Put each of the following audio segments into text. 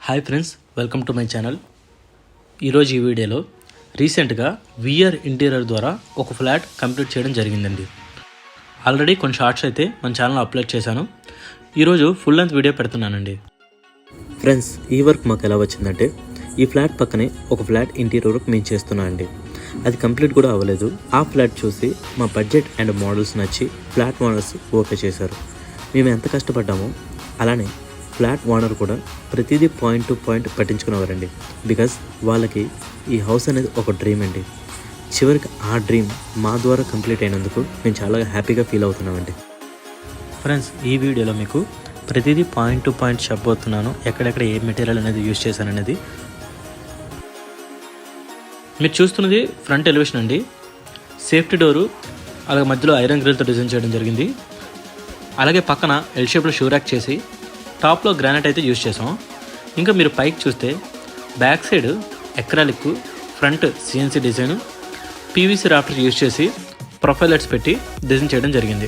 Hi friends, welcome to my channel. ఈరోజు ఈ వీడియోలో రీసెంట్గా విఆర్ ఇంటీరియర్ ద్వారా ఒక ఫ్లాట్ కంప్లీట్ చేయడం జరిగిందండి. ఆల్రెడీ కొన్ని షార్ట్స్ అయితే మన ఛానల్లో అప్లోడ్ చేశాను. ఈరోజు ఫుల్ లెంత్ వీడియో పెడుతున్నానండి. ఫ్రెండ్స్, ఈ వర్క్ మాకు ఎలా వచ్చిందంటే, ఈ ఫ్లాట్ పక్కనే ఒక ఫ్లాట్ ఇంటీరియర్ వర్క్ మేము చేస్తున్నాం అండి. అది కంప్లీట్ కూడా అవ్వలేదు. ఆ ఫ్లాట్ చూసి మా బడ్జెట్ అండ్ మోడల్స్ నచ్చి ఫ్లాట్ ఓనర్స్ ఓకే చేశారు. మేము ఎంత కష్టపడ్డామో అలానే ఫ్లాట్ ఓనర్ కూడా ప్రతిదీ పాయింట్ టు పాయింట్ పట్టించుకునేవారండి. బికాజ్ వాళ్ళకి ఈ హౌస్ అనేది ఒక డ్రీమ్ అండి. చివరికి ఆ డ్రీమ్ మా ద్వారా కంప్లీట్ అయినందుకు మేము చాలా హ్యాపీగా ఫీల్ అవుతున్నామండి. ఫ్రెండ్స్, ఈ వీడియోలో మీకు ప్రతిదీ పాయింట్ టు పాయింట్ చెప్పబోతున్నాను. ఎక్కడెక్కడ ఏ మెటీరియల్ అనేది యూజ్ చేశాననేది. మీరు చూస్తున్నది ఫ్రంట్ ఎలివేషన్ అండి. సేఫ్టీ డోరు అలాగే మధ్యలో ఐరన్ గ్రిల్తో డిజైన్ చేయడం జరిగింది. అలాగే పక్కన ఎల్ షేప్లో షూ ర్యాక్ చేసి టాప్లో గ్రానైట్ అయితే యూజ్ చేసాం. ఇంకా మీరు పైకి చూస్తే back side acrylic, front CNC design, PVC rafter use చేసి ప్రొఫైల్ లైట్స్ పెట్టి డిజైన్ చేయడం జరిగింది.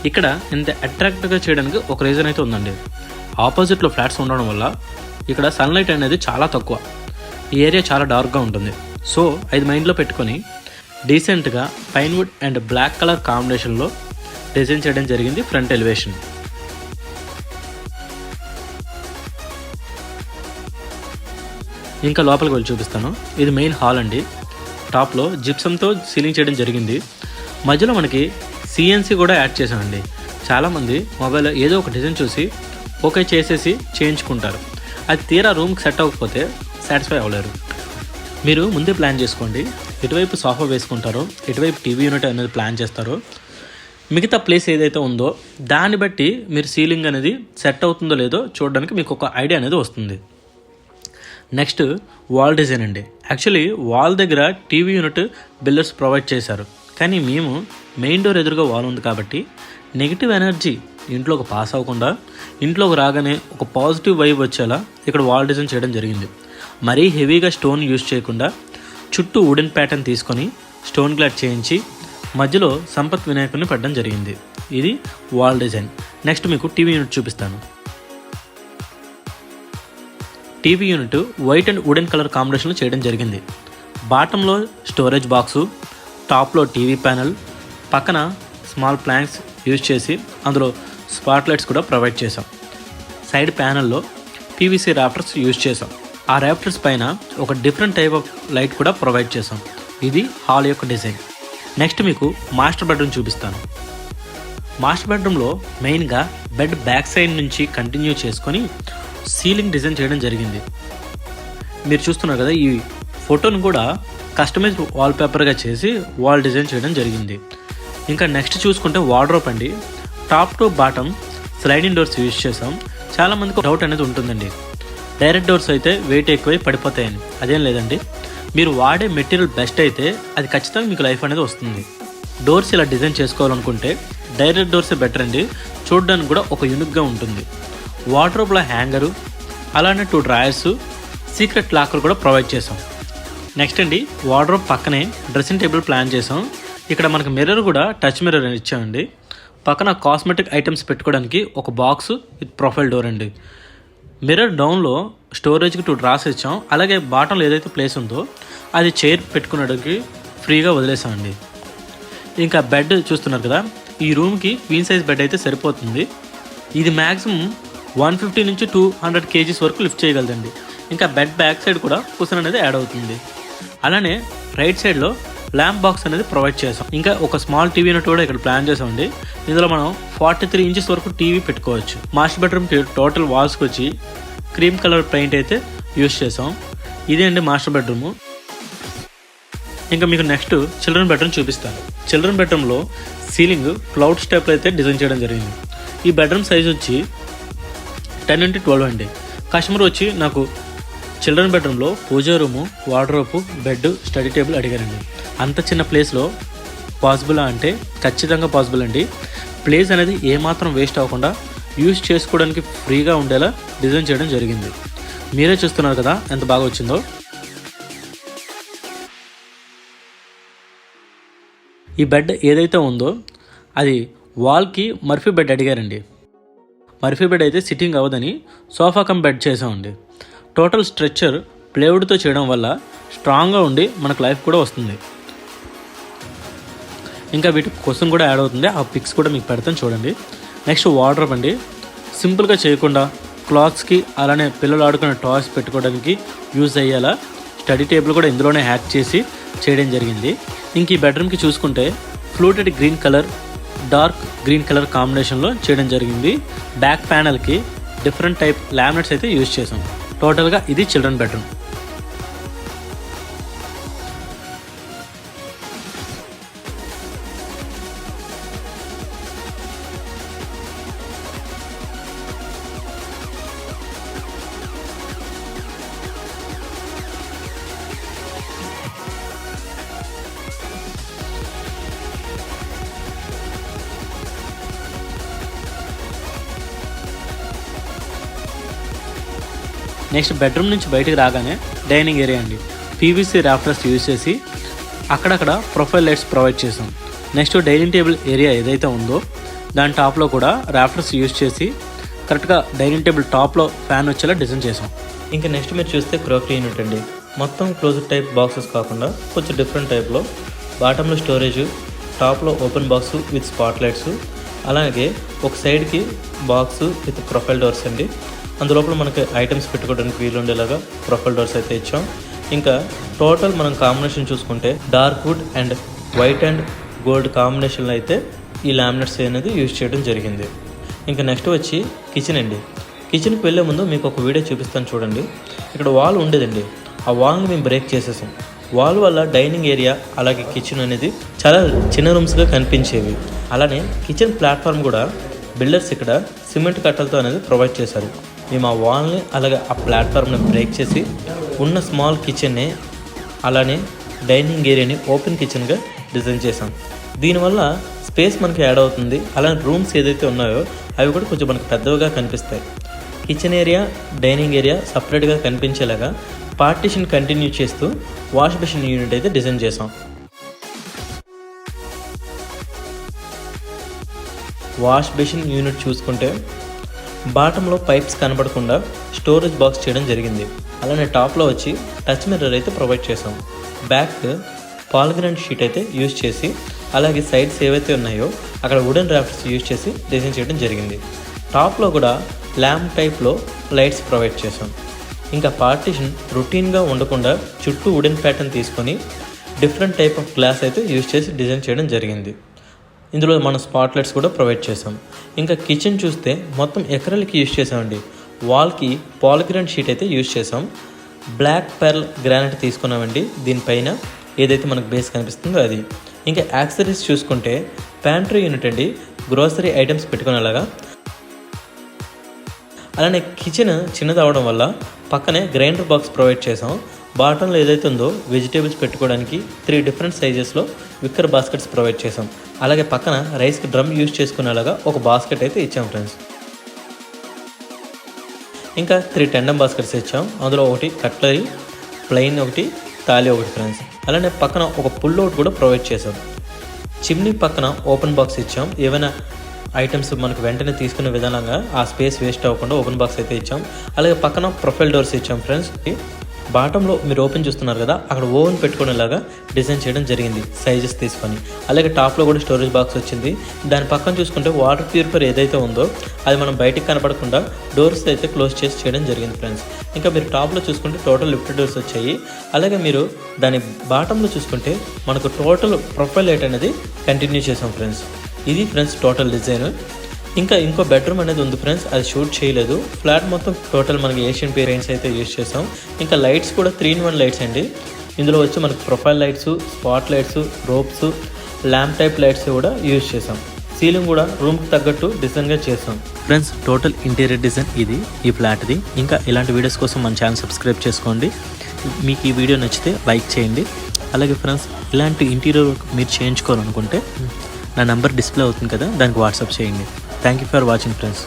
ఇక్కడ ఇంత అట్రాక్టివ్గా చేయడానికి ఒక రీజన్ అయితే ఉందండి. ఆపోజిట్లో ఫ్లాట్స్ ఉండడం వల్ల ఇక్కడ సన్లైట్ అనేది చాలా తక్కువ, ఈ ఏరియా చాలా డార్క్గా ఉంటుంది. సో అది మైండ్లో పెట్టుకొని డీసెంట్గా పైన్వుడ్ అండ్ బ్లాక్ కలర్ కాంబినేషన్లో డిజైన్ చేయడం జరిగింది ఫ్రంట్ ఎలివేషన్. ఇంకా లోపలికి వెళ్ళి చూపిస్తాను. ఇది మెయిన్ హాల్ అండి. టాప్లో జిప్సంతో సీలింగ్ చేయడం జరిగింది. మధ్యలో మనకి సిఎన్సీ కూడా యాడ్ చేసామండి. చాలామంది మొబైల్లో ఏదో ఒక డిజైన్ చూసి ఓకే చేసేసి చేయించుకుంటారు. అది తీరా రూమ్కి సెట్ అవ్వకపోతే సాటిస్ఫై అవ్వలేరు. మీరు ముందే ప్లాన్ చేసుకోండి. ఎటువైపు సోఫా వేసుకుంటారో, ఎటువైపు టీవీ యూనిట్ అనేది ప్లాన్ చేస్తారో, మిగతా ప్లేస్ ఏదైతే ఉందో దాన్ని బట్టి మీరు సీలింగ్ అనేది సెట్ అవుతుందో లేదో చూడడానికి మీకు ఒక ఐడియా అనేది వస్తుంది. నెక్స్ట్ వాల్ డిజైన్ అండి. యాక్చువల్లీ వాల్ దగ్గర టీవీ యూనిట్ బిల్డర్స్ ప్రొవైడ్ చేశారు. కానీ మేము మెయిన్ డోర్ ఎదురుగా వాల్ ఉంది కాబట్టి నెగిటివ్ ఎనర్జీ ఇంట్లోకి పాస్ అవ్వకుండా ఇంట్లోకి రాగానే ఒక పాజిటివ్ వైబ్ వచ్చేలా ఇక్కడ వాల్ డిజైన్ చేయడం జరిగింది. మరీ హెవీగా స్టోన్ యూజ్ చేయకుండా చుట్టూ వుడెన్ ప్యాటర్న్ తీసుకొని స్టోన్ గ్లాడ్ చేయించి మధ్యలో సంపత్ వినాయకుడిని పెట్టడం జరిగింది. ఇది వాల్ డిజైన్. నెక్స్ట్ మీకు టీవీ యూనిట్ చూపిస్తాను. TV unit white and wooden colour కాంబినేషన్లో చేయడం జరిగింది. బాటంలో స్టోరేజ్ బాక్సు, టాప్లో టీవీ ప్యానెల్, పక్కన స్మాల్ ప్లాంక్స్ యూజ్ చేసి అందులో స్పాట్ లైట్స్ కూడా ప్రొవైడ్ చేసాం. సైడ్ ప్యానెల్లో పీవీసీ రాఫ్టర్స్ యూజ్ చేసాం. ఆ రాఫ్టర్స్ పైన ఒక డిఫరెంట్ టైప్ ఆఫ్ లైట్ కూడా ప్రొవైడ్ చేసాం. ఇది హాల్ యొక్క డిజైన్. నెక్స్ట్ మీకు మాస్టర్ బెడ్రూమ్ చూపిస్తాను. మాస్టర్ బెడ్రూమ్లో మెయిన్గా బెడ్ బ్యాక్ సైడ్ నుంచి కంటిన్యూ చేసుకొని సీలింగ్ డిజైన్ చేయడం జరిగింది. మీరు చూస్తున్నారు కదా, ఈ ఫోటోను కూడా కస్టమైజ్డ్ వాల్పేపర్గా చేసి వాల్ డిజైన్ చేయడం జరిగింది. ఇంకా నెక్స్ట్ చూసుకుంటే వార్డ్రోబ్ అండి. Top to bottom sliding doors use చేసాం. చాలామందికి డౌట్ అనేది ఉంటుందండి, డైరెక్ట్ డోర్స్ అయితే వెయిట్ ఎక్కువై పడిపోతాయని. అదేం లేదండి, మీరు వాడే మెటీరియల్ బెస్ట్ అయితే అది ఖచ్చితంగా మీకు లైఫ్ అనేది వస్తుంది. డోర్స్ ఇలా డిజైన్ చేసుకోవాలనుకుంటే డైరెక్ట్ డోర్సే బెటర్ అండి. చూడడానికి కూడా ఒక యూనిక్గా ఉంటుంది. వార్డ్రోబ్లో హ్యాంగరు, అలానే 2 డ్రాయర్స్, సీక్రెట్ లాకర్ కూడా ప్రొవైడ్ చేసాం. నెక్స్ట్ అండి, వార్డ్రోబ్ పక్కనే డ్రెస్సింగ్ టేబుల్ ప్లాన్ చేసాం. ఇక్కడ మనకు మిర్రర్ కూడా టచ్ మిర్రర్ ఇచ్చామండి. పక్కన కాస్మెటిక్ ఐటమ్స్ పెట్టుకోవడానికి ఒక బాక్స్ విత్ ప్రొఫైల్ డోర్ అండి. మిర్రర్ డౌన్లో స్టోరేజ్కి 2 డ్రాస్ ఇచ్చాం. అలాగే బాటంలో ఏదైతే ప్లేస్ ఉందో అది చైర్ పెట్టుకునేటికి ఫ్రీగా వదిలేసామండి. ఇంకా బెడ్ చూస్తున్నారు కదా, ఈ రూమ్కి క్వీన్ సైజ్ బెడ్ అయితే సరిపోతుంది. ఇది మ్యాక్సిమం 150 నుంచి 200 kgs వరకు లిఫ్ట్ చేయగలదండి. ఇంకా బెడ్ బ్యాక్ సైడ్ కూడా కుషన్ అనేది యాడ్ అవుతుంది. అలానే రైట్ సైడ్లో ల్యాంప్ బాక్స్ అనేది ప్రొవైడ్ చేసాం. ఇంకా ఒక స్మాల్ టీవీ యూనిట్ కూడా ఇక్కడ ప్లాన్ చేసామండి. ఇందులో మనం 43 ఇంచెస్ వరకు టీవీ పెట్టుకోవచ్చు. మాస్టర్ బెడ్రూమ్కి టోటల్ వాల్స్కి వచ్చి క్రీమ్ కలర్ పెయింట్ అయితే యూజ్ చేసాం. ఇదే అండి మాస్టర్ బెడ్రూము. ఇంకా మీకు నెక్స్ట్ చిల్డ్రన్ బెడ్రూమ్ చూపిస్తాను. చిల్డ్రన్ బెడ్రూమ్లో సీలింగ్ క్లౌడ్ స్టెప్లో అయితే డిజైన్ చేయడం జరిగింది. ఈ బెడ్రూమ్ సైజ్ వచ్చి 10x12 అండి. కస్టమర్ వచ్చి నాకు చిల్డ్రన్ బెడ్రూమ్లో puja room, wardrobe, bed, study table అడిగారండి. అంత చిన్న ప్లేస్లో పాసిబుల్ అంటే ఖచ్చితంగా పాసిబుల్ అండి. ప్లేస్ అనేది ఏమాత్రం వేస్ట్ అవ్వకుండా యూజ్ చేసుకోవడానికి ఫ్రీగా ఉండేలా డిజైన్ చేయడం జరిగింది. మీరే చూస్తున్నారు కదా ఎంత బాగా వచ్చిందో. ఈ బెడ్ ఏదైతే ఉందో అది వాల్కి మర్ఫీ బెడ్ అడిగారండి. మర్ఫీ బెడ్ అయితే సిట్టింగ్ అవ్వదని సోఫా కమ్ బెడ్ చేసామండి. టోటల్ స్ట్రెచ్చర్ ప్లేవుడ్తో చేయడం వల్ల స్ట్రాంగ్గా ఉండి మనకు లైఫ్ కూడా వస్తుంది. ఇంకా వీటికి క్వశ్చన్ కూడా యాడ్ అవుతుంది, ఆ పిక్స్ కూడా మీకు పెడతాను చూడండి. నెక్స్ట్ వార్డ్రోబ్ అండి. సింపుల్గా చేయకుండా క్లాత్స్కి అలానే పిల్లలు ఆడుకునే టాయ్స్ పెట్టుకోవడానికి యూజ్ అయ్యేలా స్టడీ టేబుల్ కూడా ఇందులోనే హ్యాక్ చేసి చేయడం జరిగింది. ఇంక ఈ బెడ్రూమ్కి చూసుకుంటే fluted green colour, dark green colour కాంబినేషన్లో చేయడం జరిగింది. బ్యాక్ ప్యానల్కి డిఫరెంట్ టైప్ లామినేట్స్ అయితే యూజ్ చేసాం. టోటల్గా ఇది చిల్డ్రన్ బెడ్రూమ్. నెక్స్ట్ బెడ్రూమ్ నుంచి బయటికి రాగానే డైనింగ్ ఏరియా అండి. పీవీసీ రాఫ్టర్స్ యూజ్ చేసి అక్కడక్కడ ప్రొఫైల్ లైట్స్ ప్రొవైడ్ చేసాం. నెక్స్ట్ డైనింగ్ టేబుల్ ఏరియా ఏదైతే ఉందో దాని టాప్లో కూడా రాఫ్టర్స్ యూజ్ చేసి కరెక్ట్గా డైనింగ్ టేబుల్ టాప్లో ఫ్యాన్ వచ్చేలా డిజైన్ చేసాం. ఇంకా నెక్స్ట్ మీరు చూస్తే క్రోకరీ యూనిట్ అండి. మొత్తం క్లోజ్డ్ టైప్ బాక్సెస్ కాకుండా కొంచెం డిఫరెంట్ టైప్లో బాటంలో స్టోరేజ్, టాప్లో open box with spot lights, అలాగే ఒక సైడ్కి బాక్స్ విత్ ప్రొఫైల్ డోర్స్ అండి. అందులోపల మనకి ఐటమ్స్ పెట్టుకోవడానికి వీలు ఉండేలాగా ప్రొఫైల్ డోర్స్ అయితే ఇచ్చాం. ఇంకా టోటల్ మనం కాంబినేషన్ చూసుకుంటే dark wood and white and gold కాంబినేషన్లో అయితే ఈ లామినేట్స్ అనేది యూజ్ చేయడం జరిగింది. ఇంకా నెక్స్ట్ వచ్చి కిచెన్ అండి. కిచెన్కి వెళ్ళే ముందు మీకు ఒక వీడియో చూపిస్తాను చూడండి. ఇక్కడ వాల్ ఉండేదండి, ఆ వాల్ని మేము బ్రేక్ చేసేసాం. వాల్ వల్ల డైనింగ్ ఏరియా అలాగే కిచెన్ అనేది చాలా చిన్న రూమ్స్గా కనిపించేవి. అలానే కిచెన్ ప్లాట్ఫామ్ కూడా బిల్డర్స్ ఇక్కడ సిమెంట్ కట్టలతో అనేది ప్రొవైడ్ చేశారు. మేము ఆ వాల్ని అలాగే ఆ ప్లాట్ఫామ్ని బ్రేక్ చేసి ఉన్న స్మాల్ కిచెన్ని అలానే డైనింగ్ ఏరియాని ఓపెన్ కిచెన్గా డిజైన్ చేసాం. దీనివల్ల స్పేస్ మనకి యాడ్ అవుతుంది. అలానే రూమ్స్ ఏదైతే ఉన్నాయో అవి కూడా కొంచెం మనకు పెద్దవిగా కనిపిస్తాయి. కిచెన్ ఏరియా, డైనింగ్ ఏరియా సపరేట్గా కనిపించేలాగా పార్టీషన్ కంటిన్యూ చేస్తూ వాష్ బేసిన్ యూనిట్ అయితే డిజైన్ చేసాం. వాష్ బేసిన్ యూనిట్ చూసుకుంటే బాటంలో పైప్స్ కనబడకుండా స్టోరేజ్ బాక్స్ చేయడం జరిగింది. అలానే టాప్లో వచ్చి టచ్ మిర్రర్ అయితే ప్రొవైడ్ చేసాం. బ్యాక్ పాలిగ్రానైట్ షీట్ అయితే యూజ్ చేసి అలాగే సైడ్స్ ఏవైతే ఉన్నాయో అక్కడ వుడెన్ రాఫ్టర్స్ యూజ్ చేసి డిజైన్ చేయడం జరిగింది. టాప్లో కూడా ల్యాంప్ టైప్లో లైట్స్ ప్రొవైడ్ చేసాం. ఇంకా పార్టీషన్ రొటీన్గా ఉండకుండా చుట్టూ వుడెన్ ప్యాటర్న్ తీసుకొని డిఫరెంట్ టైప్ ఆఫ్ గ్లాస్ అయితే యూజ్ చేసి డిజైన్ చేయడం జరిగింది. ఇందులో మనం స్పాట్ లైట్స్ కూడా ప్రొవైడ్ చేసాం. ఇంకా కిచెన్ చూస్తే మొత్తం ఎక్రలిక్ యూజ్ చేసామండి. వాల్కి పాలిగ్రానైట్ షీట్ అయితే యూజ్ చేసాం. బ్లాక్ పెర్ల్ గ్రానైట్ తీసుకున్నామండి. దీనిపైన ఏదైతే మనకు బేస్ కనిపిస్తుందో అది. ఇంకా యాక్సెసరీస్ చూసుకుంటే ప్యాంట్రీ యూనిట్ అండి, గ్రోసరీ ఐటమ్స్ పెట్టుకునేలాగా. అలానే కిచెన్ చిన్నది అవడం వల్ల పక్కనే గ్రైండర్ బాక్స్ ప్రొవైడ్ చేసాం. బాటంలో ఏదైతే ఉందో వెజిటేబుల్స్ పెట్టుకోవడానికి 3 డిఫరెంట్ సైజెస్లో విక్కర్ బాస్కెట్స్ ప్రొవైడ్ చేసాం. అలాగే పక్కన రైస్కి డ్రమ్ యూజ్ చేసుకునేలాగా ఒక బాస్కెట్ అయితే ఇచ్చాం ఫ్రెండ్స్. ఇంకా 3 టెండమ్ బాస్కెట్స్ ఇచ్చాం. అందులో ఒకటి కట్లరీ, ప్లెయిన్ ఒకటి, తాళి ఒకటి ఫ్రెండ్స్. అలానే పక్కన ఒక పుల్ అవుట్ కూడా ప్రొవైడ్ చేసాం. చిమ్నీ పక్కన ఓపెన్ బాక్స్ ఇచ్చాం. ఏవైనా ఐటమ్స్ మనకు వెంటనే తీసుకునే విధానంగా ఆ స్పేస్ వేస్ట్ అవ్వకుండా ఓపెన్ బాక్స్ అయితే ఇచ్చాం. అలాగే పక్కన ప్రొఫైల్ డోర్స్ ఇచ్చాం ఫ్రెండ్స్. బాటంలో మీరు ఓపెన్ చూస్తున్నారు కదా, అక్కడ ఓవెన్ పెట్టుకునేలాగా డిజైన్ చేయడం జరిగింది సైజెస్ తీసుకొని. అలాగే టాప్లో కూడా స్టోరేజ్ బాక్స్ వచ్చింది. దాని పక్కన చూసుకుంటే వాటర్ ప్యూరిఫైర్ ఏదైతే ఉందో అది మనం బయటికి కనపడకుండా డోర్స్ అయితే క్లోజ్ చేసి చేయడం జరిగింది ఫ్రెండ్స్. ఇంకా మీరు టాప్లో చూసుకుంటే టోటల్ లిఫ్టెడ్ డోర్స్ వచ్చాయి. అలాగే మీరు దాని బాటంలో చూసుకుంటే మనకు టోటల్ ప్రొఫైల్ లైట్ అనేది కంటిన్యూ చేసాం ఫ్రెండ్స్. ఇది ఫ్రెండ్స్ టోటల్ డిజైన్. ఇంకా ఇంకో బెడ్రూమ్ అనేది ఉంది ఫ్రెండ్స్, అది షూట్ చేయలేదు. ఫ్లాట్ మొత్తం టోటల్ మనకి ఏషియన్ పెయింట్స్ అయితే యూజ్ చేసాం. ఇంకా లైట్స్ కూడా 3-in-1 లైట్స్ అండి. ఇందులో వచ్చి మనకు profile lights, spot lights, ropes, lamp type lights కూడా యూజ్ చేసాం. సీలింగ్ కూడా రూమ్కి తగ్గట్టు డిజైన్గా చేసాం ఫ్రెండ్స్. టోటల్ ఇంటీరియర్ డిజైన్ ఇది ఈ ఫ్లాట్ది. ఇంకా ఇలాంటి వీడియోస్ కోసం మన ఛానల్ సబ్స్క్రైబ్ చేసుకోండి. మీకు ఈ వీడియో నచ్చితే లైక్ చేయండి. అలాగే ఫ్రెండ్స్ ఇలాంటి ఇంటీరియర్ వర్క్ మీరు చేయించుకోవాలనుకుంటే నా నెంబర్ డిస్ప్లే అవుతుంది కదా, దానికి వాట్సాప్ చేయండి. Thank you for watching friends.